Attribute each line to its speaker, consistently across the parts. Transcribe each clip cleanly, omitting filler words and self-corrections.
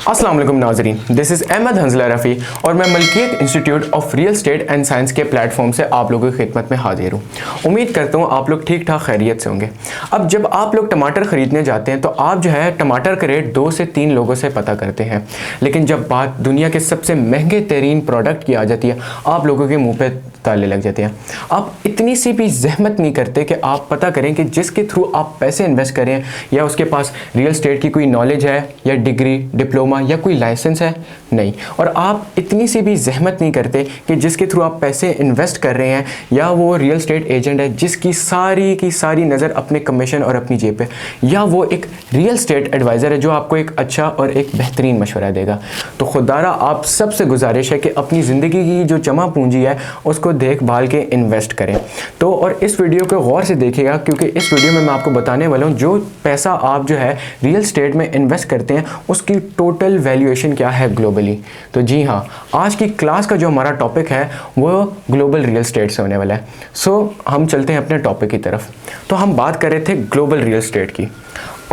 Speaker 1: अस्सलाम वालेकुम नाज़रीन, दिस इज़ अहमद हंजला रफ़ी और मैं Malkiyat institute of real estate and science के प्लेटफॉर्म से आप लोगों की खिदमत में हाजिर हूँ। उम्मीद करता हूँ आप लोग ठीक ठाक खैरियत से होंगे। अब जब आप लोग टमाटर ख़रीदने जाते हैं तो आप जो है टमाटर का रेट 2 से 3 लोगों से पता करते हैं, लेकिन जब बात दुनिया के सबसे महंगे तरीन प्रोडक्ट की आ जाती है आप लोगों के मुँह पर ताले लग जाते हैं। आप इतनी सी भी जहमत नहीं करते कि आप पता करें कि जिसके थ्रू आप पैसे इन्वेस्ट करें या उसके पास रियल एस्टेट की कोई नॉलेज है या डिग्री, डिप्लोमा या कोई लाइसेंस है, नहीं। और आप इतनी सी भी जहमत नहीं करते कि जिसके थ्रू आप पैसे इन्वेस्ट कर रहे हैं या वो रियल एस्टेट एजेंट है जिसकी सारी की सारी नज़र अपने कमीशन और अपनी जेब पे, या वो एक रियल एस्टेट एडवाइज़र है जो आपको एक अच्छा और एक बेहतरीन मशवरा देगा। तो खुदारा आप सबसे गुजारिश है कि अपनी ज़िंदगी की जो जमा पूंजी है उसको देखभाल के इन्वेस्ट करें। तो और इस वीडियो को गौर से देखिएगा क्योंकि इस वीडियो में मैं आपको बताने वाला हूँ जो पैसा आप जो है रियल एस्टेट में इन्वेस्ट करते हैं उसकी टोटल वैल्यूएशन क्या है ग्लोबली। तो जी हाँ, आज की क्लास का जो हमारा टॉपिक है वो ग्लोबल रियल एस्टेट से होने वाला है। सो हम चलते हैं अपने टॉपिक की तरफ। तो हम बात कर रहे थे ग्लोबल रियल एस्टेट की।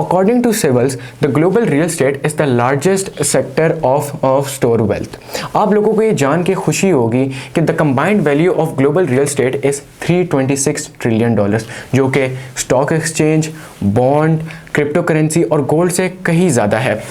Speaker 1: According to Savills, the global real estate is the largest sector of store wealth. आप लोगों को ये जान के खुशी होगी कि the combined value of global real estate is $326 trillion, जो कि stock exchange, bond, crypto currency और गोल्ड से कहीं ज़्यादा है।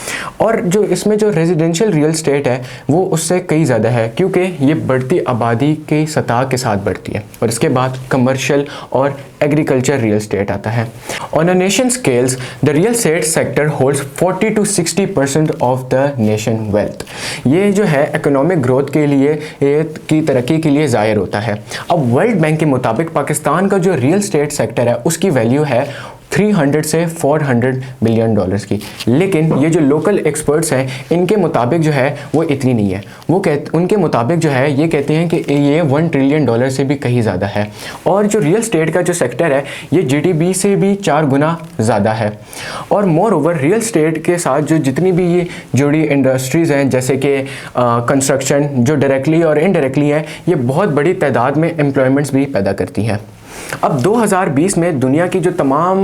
Speaker 1: और जो इसमें जो रेजिडेंशियल रियल एस्टेट है वो उससे कहीं ज़्यादा है क्योंकि ये बढ़ती आबादी की सतह के साथ बढ़ती है। और इसके बाद कमर्शियल और एग्रीकल्चर रियल एस्टेट आता है। On a nation scales the real estate sector holds 40 to 60% of the nation wealth. ये जो है इकोनॉमिक ग्रोथ के लिए की तरक्की के लिए ज़ाहिर होता है। अब वर्ल्ड बैंक के मुताबिक पाकिस्तान का जो रियल एस्टेट सेक्टर है उसकी वैल्यू है 300 से 400 बिलियन डॉलर्स की, लेकिन ये जो लोकल एक्सपर्ट्स हैं इनके मुताबिक जो है वो इतनी नहीं है। वो उनके मुताबिक जो है ये कहते हैं कि ये $1 ट्रिलियन से भी कहीं ज़्यादा है। और जो रियल एस्टेट का जो सेक्टर है ये जीडीपी से भी 4 गुना ज़्यादा है। और मोर ओवर रियल एस्टेट के साथ जो जितनी भी ये जुड़ी इंडस्ट्रीज़ हैं जैसे कि कंस्ट्रक्शन जो डायरेक्टली और इनडायरेक्टली हैं, ये बहुत बड़ी तादाद में एम्प्लॉयमेंट्स भी पैदा करती हैं। अब 2020 में दुनिया की जो तमाम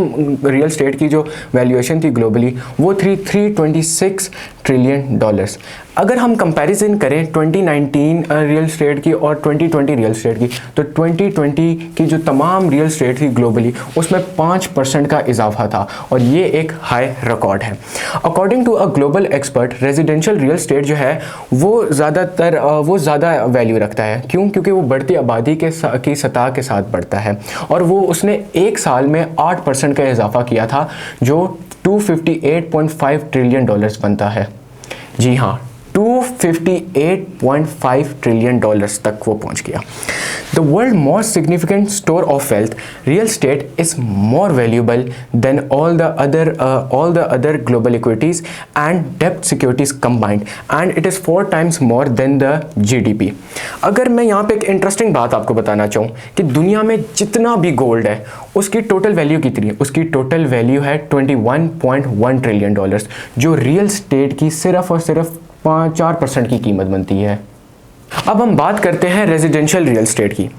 Speaker 1: रियल एस्टेट की जो वैल्यूएशन थी ग्लोबली वो 326 ट्रिलियन डॉलर्स। अगर हम कंपैरिजन करें 2019 रियल एस्टेट की और 2020 रियल एस्टेट की, तो 2020 की जो तमाम रियल एस्टेट थी ग्लोबली उसमें 5% का इजाफा था और ये एक हाई रिकॉर्ड है। According to a global expert, residential real estate जो है वो ज़्यादा वैल्यू रखता है। क्यों? क्योंकि वो बढ़ती आबादी की सतह के साथ बढ़ता है और वो उसने एक साल में 8% का इजाफा किया था जो $258.5 ट्रिलियन बनता है। जी हाँ, $258.5 ट्रिलियन तक वो पहुंच गया। The world most significant store of wealth, real estate is more valuable than all the other global equities and debt securities combined, and it is 4 times more than the GDP. अगर मैं यहाँ पे एक interesting बात आपको बताना चाहूँ कि दुनिया में जितना भी गोल्ड है उसकी टोटल वैल्यू कितनी है? उसकी टोटल वैल्यू है $21.1 ट्रिलियन, जो रियल एस्टेट की सिर्फ और सिर्फ 4% की कीमत बनती है। अब हम बात करते हैं रेजिडेंशियल रियल एस्टेट की।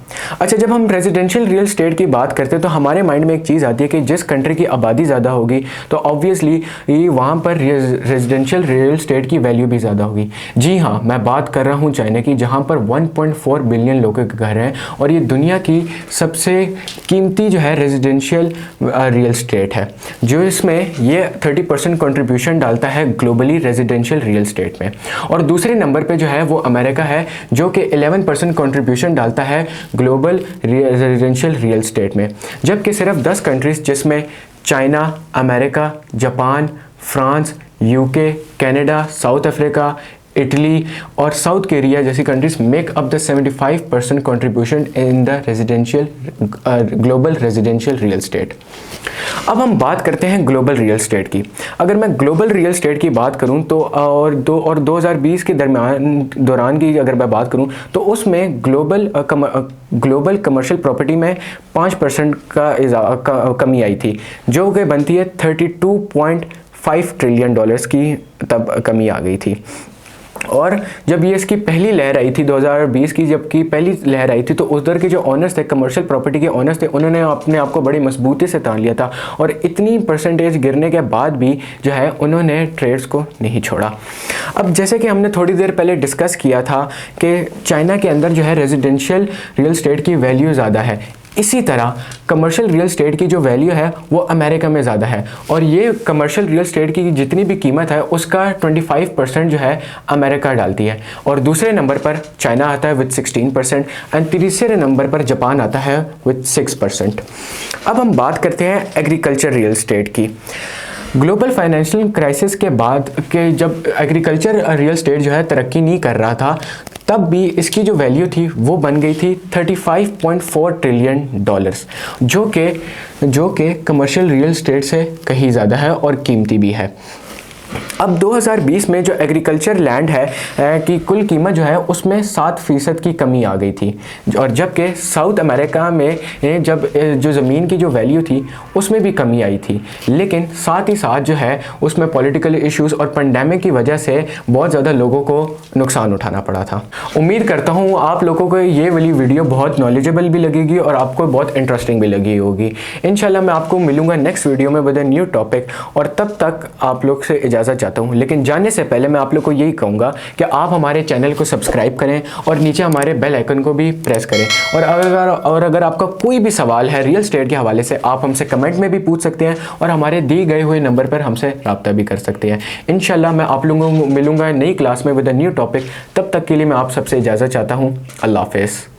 Speaker 1: अच्छा, जब हम रेजिडेंशियल रियल एस्टेट की बात करते हैं तो हमारे माइंड में एक चीज़ आती है कि जिस कंट्री की आबादी ज़्यादा होगी तो ऑब्वियसली वहाँ पर रेजिडेंशियल रियल एस्टेट की वैल्यू भी ज़्यादा होगी। जी हाँ, मैं बात कर रहा हूँ चाइना की, जहाँ पर 1.4 बिलियन लोगों के घर हैं और ये दुनिया की सबसे कीमती जो है रेजिडेंशियल रियल एस्टेट है, जो इसमें ये 30% कंट्रीब्यूशन डालता है ग्लोबली रेजिडेंशियल रियल एस्टेट में। और दूसरे नंबर पर जो है वो अमेरिका है जो कि 11% कंट्रीब्यूशन डालता है ग्लोबल रेजिडेंशियल रियल एस्टेट में, जबकि सिर्फ 10 कंट्रीज जिसमें China, America, Japan, France, UK, Canada, south Africa, Italy और साउथ कोरिया जैसी countries make up the 75% contribution in the global residential real estate. अब हम बात करते हैं ग्लोबल रियल एस्टेट की। अगर मैं ग्लोबल रियल एस्टेट की बात करूं तो और 2020 के दौरान की अगर मैं बात करूं तो उसमें ग्लोबल कमर्शियल प्रॉपर्टी में 5% का कमी आई थी, जो कि बनती है $32.5 ट्रिलियन की तब कमी आ गई थी। और जब ये इसकी पहली लहर आई थी 2020 की, जबकि पहली लहर आई थी, तो उधर के जो ऑनर्स थे, कमर्शियल प्रॉपर्टी के ऑनर्स थे, उन्होंने अपने आप को बड़ी मजबूती से तान लिया था और इतनी परसेंटेज गिरने के बाद भी जो है उन्होंने ट्रेड्स को नहीं छोड़ा। अब जैसे कि हमने थोड़ी देर पहले डिस्कस किया था कि चाइना के अंदर जो है रेजिडेंशियल रियल एस्टेट की वैल्यू ज़्यादा है, इसी तरह कमर्शियल रियल एस्टेट की जो वैल्यू है वो अमेरिका में ज़्यादा है और ये कमर्शियल रियल एस्टेट की जितनी भी कीमत है उसका 25% जो है अमेरिका डालती है और दूसरे नंबर पर चाइना आता है विद 16% एंड तीसरे नंबर पर जापान आता है विद 6%। अब हम बात करते हैं एग्रीकल्चर रियल एस्टेट की। ग्लोबल फाइनेंशियल क्राइसिस के बाद के जब एग्रीकल्चर रियल एस्टेट जो है तरक्की नहीं कर रहा था, तब भी इसकी जो वैल्यू थी वो बन गई थी $35.4 ट्रिलियन, जो कि कमर्शियल रियल एस्टेट से कहीं ज़्यादा है और कीमती भी है। अब 2020 में जो एग्रीकल्चर लैंड है की कुल कीमत जो है उसमें 7% की कमी आ गई थी और जबकि साउथ अमेरिका में जब जो ज़मीन की जो वैल्यू थी उसमें भी कमी आई थी, लेकिन साथ ही साथ जो है उसमें पॉलिटिकल इश्यूज़ और पेंडेमिक की वजह से बहुत ज़्यादा लोगों को नुकसान उठाना पड़ा था। उम्मीद करता हूँ आप लोगों को ये वाली वीडियो बहुत नॉलेजेबल भी लगेगी और आपको बहुत इंटरेस्टिंग भी लगी होगी। इंशाल्लाह मैं आपको मिलूँगा नेक्स्ट वीडियो में विद अ न्यू टॉपिक और तब तक आप लोग से इजाज़त चाहता हूं। लेकिन जाने से पहले मैं आप लोग को यही कहूंगा कि आप हमारे चैनल को सब्सक्राइब करें और नीचे हमारे बेल आइकन को भी प्रेस करें और अगर आपका कोई भी सवाल है रियल एस्टेट के हवाले से आप हमसे कमेंट में भी पूछ सकते हैं और हमारे दिए गए हुए नंबर पर हमसे रब्ता भी कर सकते हैं। इंशाल्लाह मैं आप लोगों को मिलूंगा नई क्लास में विद अ न्यू टॉपिक। तब तक के लिए मैं आप सबसे इजाज़त चाहता हूँ। अल्लाह हाफ़िज़।